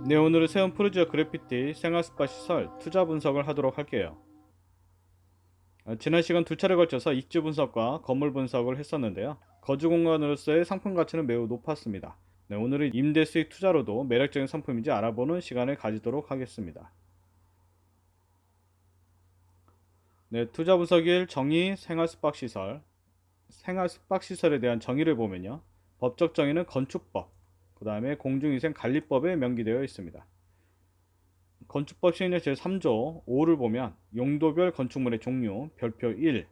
네, 오늘은 세운 푸르지오 그래피티 생활스파 시설 투자 분석을 하도록 할게요. 지난 시간 두 차례 걸쳐서 입지 분석과 건물 분석을 했었는데요. 거주 공간으로서의 상품 가치는 매우 높았습니다. 네, 오늘은 임대 수익 투자로도 매력적인 상품인지 알아보는 시간을 가지도록 하겠습니다. 네, 투자 분석 1 정의 생활 숙박시설. 생활 숙박시설에 대한 정의를 보면요. 법적 정의는 건축법, 그 다음에 공중위생관리법에 명기되어 있습니다. 건축법 시행령 제3조 5를 보면 용도별 건축물의 종류 별표 1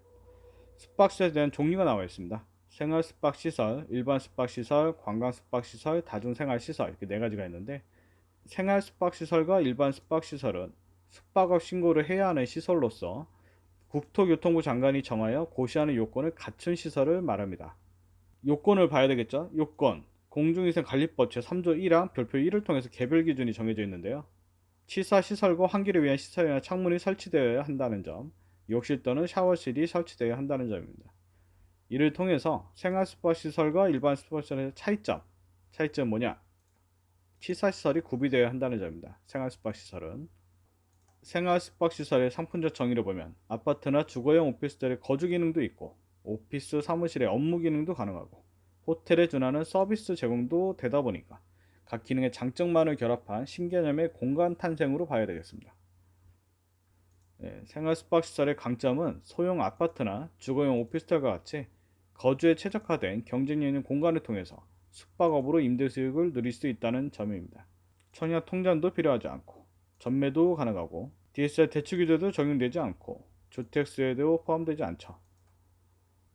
숙박시설에 대한 종류가 나와 있습니다. 생활 숙박시설, 일반 숙박시설, 관광 숙박시설, 다중생활시설 이렇게 네 가지가 있는데 생활 숙박시설과 일반 숙박시설은 숙박업 신고를 해야 하는 시설로서 국토교통부 장관이 정하여 고시하는 요건을 갖춘 시설을 말합니다. 요건을 봐야 되겠죠? 요건 공중위생관리법 제3조 1항 별표 1을 통해서 개별 기준이 정해져 있는데요. 치사시설과 환기를 위한 시설이나 창문이 설치되어야 한다는 점, 욕실 또는 샤워실이 설치되어야 한다는 점입니다. 이를 통해서 생활 숙박시설과 일반 숙박시설의 차이점 뭐냐? 치사시설이 구비되어야 한다는 점입니다. 생활 숙박시설은 생활 숙박시설의 상품적 정의를 보면 아파트나 주거용 오피스텔의 거주 기능도 있고 오피스 사무실의 업무 기능도 가능하고 호텔에 준하는 서비스 제공도 되다 보니까 각 기능의 장점만을 결합한 신개념의 공간 탄생으로 봐야 되겠습니다. 네, 생활 숙박시설의 강점은 소형 아파트나 주거용 오피스텔과 같이 거주에 최적화된 경쟁력 있는 공간을 통해서 숙박업으로 임대 수익을 누릴 수 있다는 점입니다. 청약 통장도 필요하지 않고 전매도 가능하고 DSR 대출 규제도 적용되지 않고 주택 수혜도 포함되지 않죠.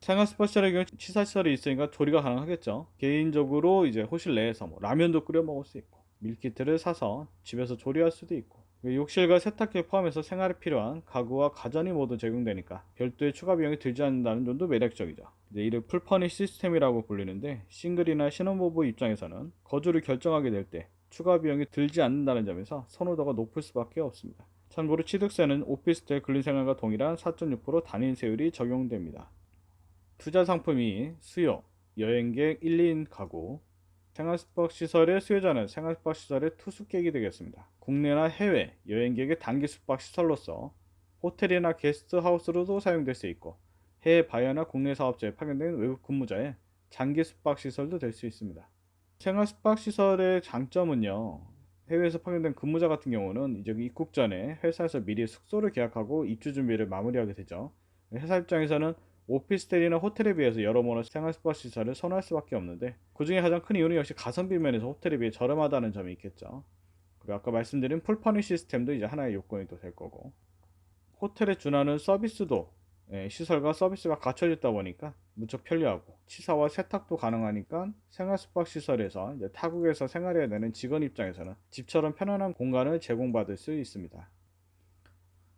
생활 숙박시설의 경우 치사시설이 있으니까 조리가 가능하겠죠. 개인적으로 이제 호실 내에서 뭐 라면도 끓여 먹을 수 있고 밀키트를 사서 집에서 조리할 수도 있고 욕실과 세탁기를 포함해서 생활에 필요한 가구와 가전이 모두 제공되니까 별도의 추가 비용이 들지 않는다는 점도 매력적이죠. 이를 풀퍼니 시스템이라고 불리는데 싱글이나 신혼부부 입장에서는 거주를 결정하게 될 때 추가 비용이 들지 않는다는 점에서 선호도가 높을 수밖에 없습니다. 참고로 취득세는 오피스텔 근린생활과 동일한 4.6% 단위세율이 적용됩니다. 투자 상품이 수요, 여행객 1, 2인 가구, 생활숙박시설의 수요자는 생활숙박시설의 투숙객이 되겠습니다. 국내나 해외 여행객의 단기 숙박시설로서 호텔이나 게스트하우스로도 사용될 수 있고 해외 바이어나 국내 사업자에 파견된 외국 근무자의 장기 숙박시설도 될 수 있습니다. 생활숙박시설의 장점은요. 해외에서 파견된 근무자 같은 경우는 이제 입국 전에 회사에서 미리 숙소를 계약하고 입주 준비를 마무리하게 되죠. 회사 입장에서는 오피스텔이나 호텔에 비해서 여러모로 생활 숙박시설을 선호할 수밖에 없는데 그 중에 가장 큰 이유는 역시 가성비 면에서 호텔에 비해 저렴하다는 점이 있겠죠. 그리고 아까 말씀드린 풀퍼니 시스템도 이제 하나의 요건이 또 될 거고 호텔에 준하는 서비스도 시설과 서비스가 갖춰져 있다 보니까 무척 편리하고 치사와 세탁도 가능하니까 생활 숙박시설에서 이제 타국에서 생활해야 되는 직원 입장에서는 집처럼 편안한 공간을 제공받을 수 있습니다.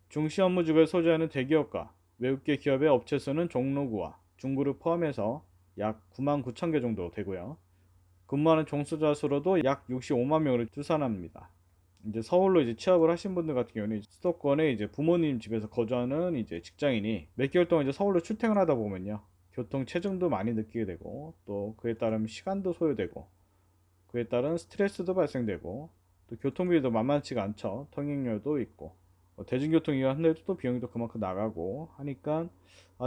중시 업무직을 소재하는 대기업과 외국계 기업의 업체 수는 종로구와 중구를 포함해서 약 9만 9천 개 정도 되고요. 근무하는 종사자 수로도 약 65만 명을 추산합니다. 이제 서울로 이제 취업을 하신 분들 같은 경우는 수도권에 이제 부모님 집에서 거주하는 이제 직장인이 몇 개월 동안 이제 서울로 출퇴근 하다 보면요. 교통 체증도 많이 느끼게 되고 또 그에 따른 시간도 소요되고 그에 따른 스트레스도 발생되고 또 교통비도 만만치가 않죠. 통행료도 있고 대중교통 이용하는데도 또 비용이 또 그만큼 나가고 하니까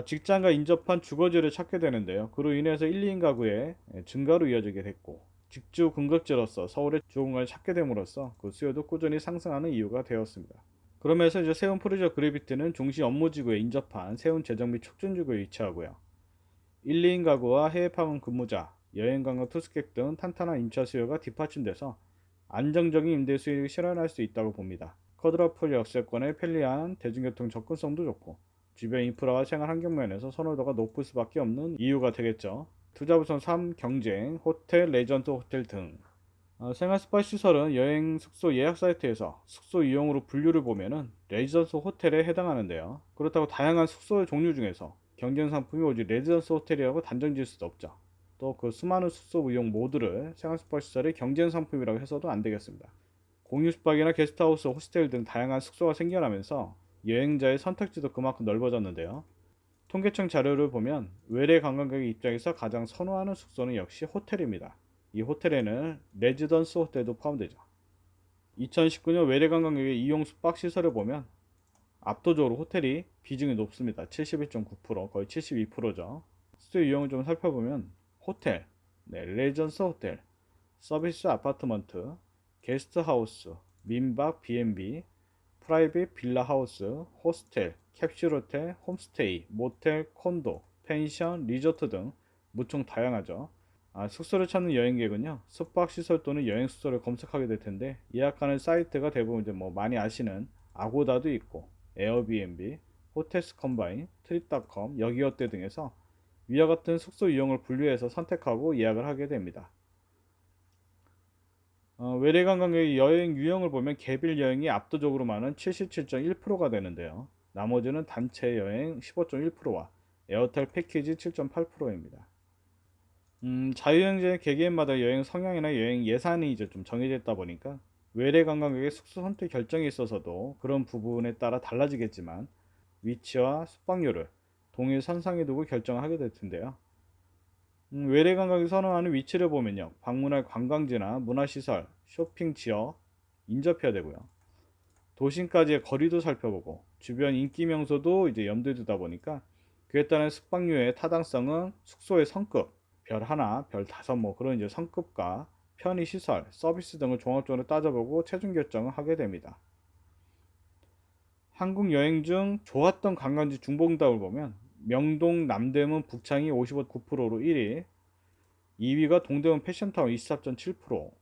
직장과 인접한 주거지를 찾게 되는데요. 그로 인해서 1, 2인 가구의 증가로 이어지게 됐고 직주 근급지로서 서울의 주거공간을 찾게 됨으로써 그 수요도 꾸준히 상승하는 이유가 되었습니다. 그러면서 이제 세운 프로젝트 그래비티는 중시 업무지구에 인접한 세운 재정 및 촉진지구에 위치하고요. 1, 2인 가구와 해외 파견 근무자, 여행 관광 투숙객 등 탄탄한 임차 수요가 뒷받침돼서 안정적인 임대 수익을 실현할 수 있다고 봅니다. 쿼드라플 역세권의 편리한 대중교통 접근성도 좋고 주변 인프라와 생활 환경 면에서 선호도가 높을 수밖에 없는 이유가 되겠죠. 투자 우선 3. 경쟁, 호텔, 레전트 호텔 등 생활 스파 시설은 여행 숙소 예약 사이트에서 숙소 이용으로 분류를 보면은 레지던스 호텔에 해당하는데요. 그렇다고 다양한 숙소의 종류 중에서 경쟁 상품이 오직 레지던스 호텔이라고 단정 지을 수도 없죠. 또 그 수많은 숙소 이용 모두를 생활 스파 시설의 경쟁 상품이라고 해서도 안 되겠습니다. 공유 숙박이나 게스트하우스, 호스텔 등 다양한 숙소가 생겨나면서 여행자의 선택지도 그만큼 넓어졌는데요. 통계청 자료를 보면 외래 관광객의 입장에서 가장 선호하는 숙소는 역시 호텔입니다. 이 호텔에는 레지던스 호텔도 포함되죠. 2019년 외래 관광객의 이용 숙박 시설을 보면 압도적으로 호텔이 비중이 높습니다. 71.9%, 거의 72%죠. 수요 유형을 좀 살펴보면 호텔, 레지던스 호텔, 서비스 아파트먼트, 게스트하우스, 민박 B&B, 프라이빗 빌라 하우스, 호스텔, 캡슐 호텔, 홈스테이, 모텔, 콘도, 펜션, 리조트 등 무척 다양하죠. 숙소를 찾는 여행객은요, 숙박시설 또는 여행 숙소를 검색하게 될 텐데, 예약하는 사이트가 대부분 이제 뭐 많이 아시는 아고다도 있고, 에어비앤비, 호텔스 컴바인, 트립닷컴, 여기어때 등에서 위와 같은 숙소 유형을 분류해서 선택하고 예약을 하게 됩니다. 외래 관광객의 여행 유형을 보면 개별 여행이 압도적으로 많은 77.1%가 되는데요. 나머지는 단체 여행 15.1%와 에어텔 패키지 7.8%입니다. 자유여행자의 개개인마다 여행 성향이나 여행 예산이 이제 좀 정해져 있다 보니까 외래 관광객의 숙소 선택 결정에 있어서도 그런 부분에 따라 달라지겠지만 위치와 숙박료를 동일 선상에 두고 결정하게 될 텐데요. 외래 관광객이 선호하는 위치를 보면요, 방문할 관광지나 문화시설, 쇼핑 지역 인접해야 되고요. 도심까지의 거리도 살펴보고 주변 인기 명소도 이제 염두에 두다 보니까 그에 따른 숙박료의 타당성은 숙소의 성급, 별 하나, 별 다섯 뭐 그런 이제 성급과 편의 시설, 서비스 등을 종합적으로 따져보고 최종 결정을 하게 됩니다. 한국 여행 중 좋았던 관광지 중봉답을 보면 명동, 남대문, 북창이 55.9%로 1위, 2위가 동대문 패션타운 24.7%,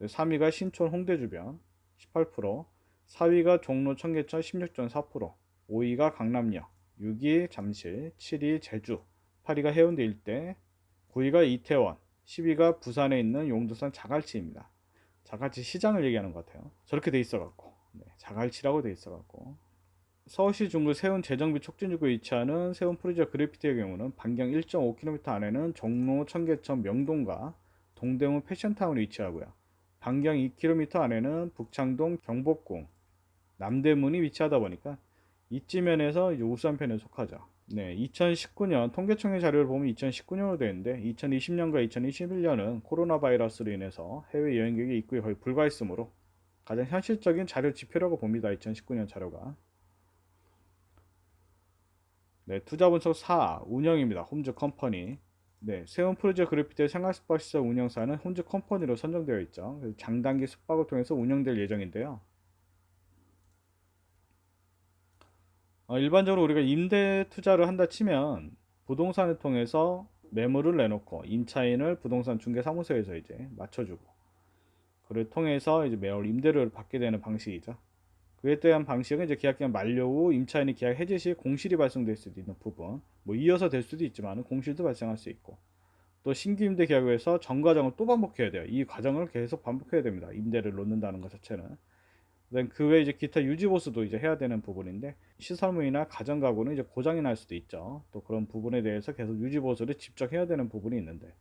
3위가 신촌 홍대 주변 18%, 4위가 종로 청계천 16.4%, 5위가 강남역, 6위 잠실, 7위 제주, 8위가 해운대 일대, 9위가 이태원, 10위가 부산에 있는 용두산 자갈치입니다. 자갈치 시장을 얘기하는 것 같아요. 저렇게 돼 있어갖고, 자갈치라고 돼 있어갖고. 서울시 중구 세운 재정비 촉진지구에 위치하는 세운 프리지어 그래피티의 경우는 반경 1.5km 안에는 종로, 청계천, 명동과 동대문 패션타운이 위치하고요. 반경 2km 안에는 북창동, 경복궁, 남대문이 위치하다 보니까 이쯤면에서 이제 우수한편에 속하죠. 2019년 통계청의 자료를 보면 2019년으로 되어 있는데 2020년과 2021년은 코로나 바이러스로 인해서 해외 여행객의 입국이 거의 불가했으므로 가장 현실적인 자료 지표라고 봅니다. 2019년 자료가. 투자 분석 4 운영입니다. 홈즈 컴퍼니. 세운 프로젝트 그래피티의 생활 숙박시설 운영사는 홈즈 컴퍼니로 선정되어 있죠. 그래서 장단기 숙박을 통해서 운영될 예정인데요. 일반적으로 우리가 임대 투자를 한다 치면 부동산을 통해서 매물을 내놓고 임차인을 부동산 중개사무소에서 이제 맞춰주고 그를 통해서 이제 매월 임대료를 받게 되는 방식이죠. 그에 대한 방식은 이제 계약기간 만료 후 임차인이 계약 해지 시 공실이 발생될 수도 있는 부분, 뭐 이어서 될 수도 있지만 공실도 발생할 수 있고, 또 신규 임대 계약에서 전 과정을 또 반복해야 돼요. 이 과정을 계속 반복해야 됩니다. 임대를 놓는다는 것 자체는. 그 외에 이제 기타 유지 보수도 이제 해야 되는 부분인데 시설물이나 가전 가구는 이제 고장이 날 수도 있죠. 또 그런 부분에 대해서 계속 유지 보수를 직접 해야 되는 부분이 있는데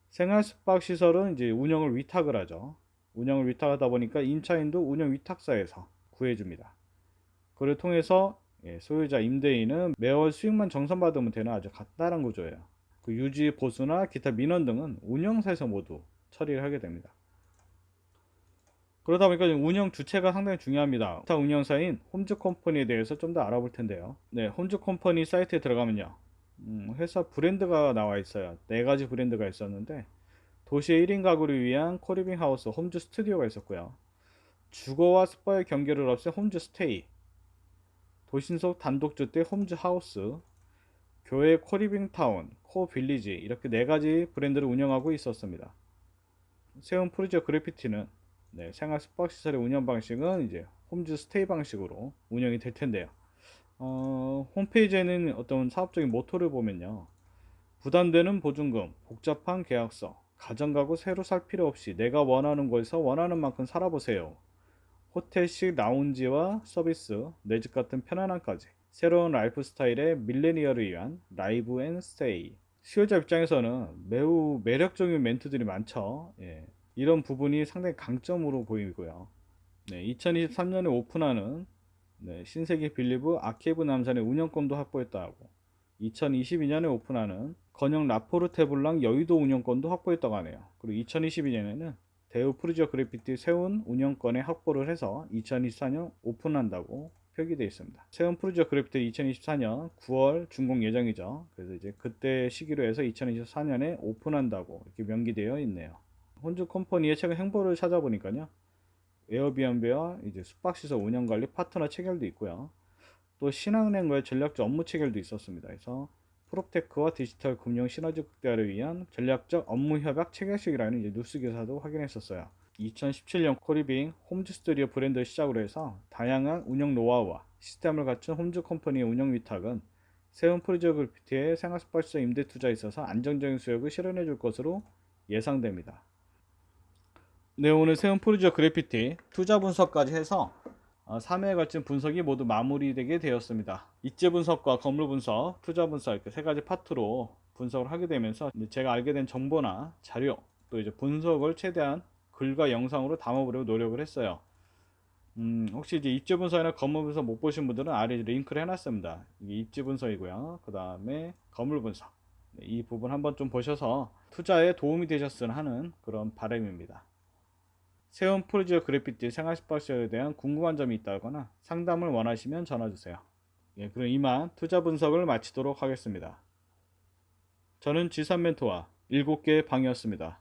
생활 숙박 시설은 이제 운영을 위탁을 하죠. 운영을 위탁하다 보니까 임차인도 운영 위탁사에서 구해줍니다. 그를 통해서 소유자 임대인은 매월 수익만 정산받으면 되는 아주 간단한 구조예요. 그 유지 보수나 기타 민원 등은 운영사에서 모두 처리를 하게 됩니다. 그러다 보니까 운영 주체가 상당히 중요합니다. 기타 운영사인 홈즈 컴퍼니에 대해서 좀 더 알아볼 텐데요. 홈즈 컴퍼니 사이트에 들어가면요. 회사 브랜드가 나와 있어요. 4가지 브랜드가 있었는데 도시의 1인 가구를 위한 코리빙 하우스 홈즈 스튜디오가 있었고요. 주거와 숙박의 경계를 없앤 홈즈 스테이, 도심 속 단독주택 홈즈 하우스, 교회 코리빙 타운, 코 빌리지 이렇게 4가지 브랜드를 운영하고 있었습니다. 세운 프로젝트 그래피티는 생활 숙박시설의 운영 방식은 이제 홈즈 스테이 방식으로 운영이 될 텐데요. 홈페이지에는 어떤 사업적인 모토를 보면요. 부담되는 보증금, 복잡한 계약서, 가정가구 새로 살 필요 없이 내가 원하는 곳에서 원하는 만큼 살아보세요. 호텔식 라운지와 서비스, 내 집 같은 편안함까지 새로운 라이프 스타일의 밀레니얼을 위한 라이브 앤 스테이. 수요자 입장에서는 매우 매력적인 멘트들이 많죠. 이런 부분이 상당히 강점으로 보이고요. 2023년에 오픈하는 신세계 빌리브 아케이브 남산의 운영권도 확보했다고 2022년에 오픈하는 건영 라포르테블랑 여의도 운영권도 확보했다고 하네요. 그리고 2022년에는 대우 프루지오 그래피티 세운 운영권에 확보를 해서 2024년 오픈한다고 표기되어 있습니다. 세운 프루지오 그래피티 2024년 9월 준공 예정이죠. 그래서 이제 그때 시기로 해서 2024년에 오픈한다고 이렇게 명기되어 있네요. 혼주 컴퍼니의 최근 행보를 찾아보니까요. 에어비앤비와 이제 숙박시설 운영관리 파트너 체결도 있고요. 또 신한은행과의 전략적 업무 체결도 있었습니다. 그래서 프롭테크와 디지털 금융 시너지 극대화를 위한 전략적 업무 협약 체결식이라는 이제 뉴스 기사도 확인했었어요. 2017년 코리빙 홈즈 스튜디오 브랜드를 시작으로 해서 다양한 운영 노하우와 시스템을 갖춘 홈즈 컴퍼니의 운영 위탁은 세운 프로젝트 그래피티의 생활스파시설 임대 투자에 있어서 안정적인 수익을 실현해 줄 것으로 예상됩니다. 네, 오늘 세운 프로젝트 그래피티 투자 분석까지 해서 3회에 걸친 분석이 모두 마무리되게 되었습니다. 입지 분석과 건물 분석, 투자 분석 이렇게 세 가지 파트로 분석을 하게 되면서 제가 알게 된 정보나 자료 또 이제 분석을 최대한 글과 영상으로 담아보려고 노력을 했어요. 혹시 이제 입지 분석이나 건물 분석 못 보신 분들은 아래 링크를 해놨습니다. 이게 입지 분석이고요. 그 다음에 건물 분석. 이 부분 한번 좀 보셔서 투자에 도움이 되셨으면 하는 그런 바람입니다. 세운 프로젝트 그래피티 생활 스파시에 대한 궁금한 점이 있다거나 상담을 원하시면 전화주세요. 예, 그럼 이만 투자 분석을 마치도록 하겠습니다. 저는 지산 멘토와 7개의 방이었습니다.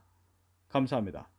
감사합니다.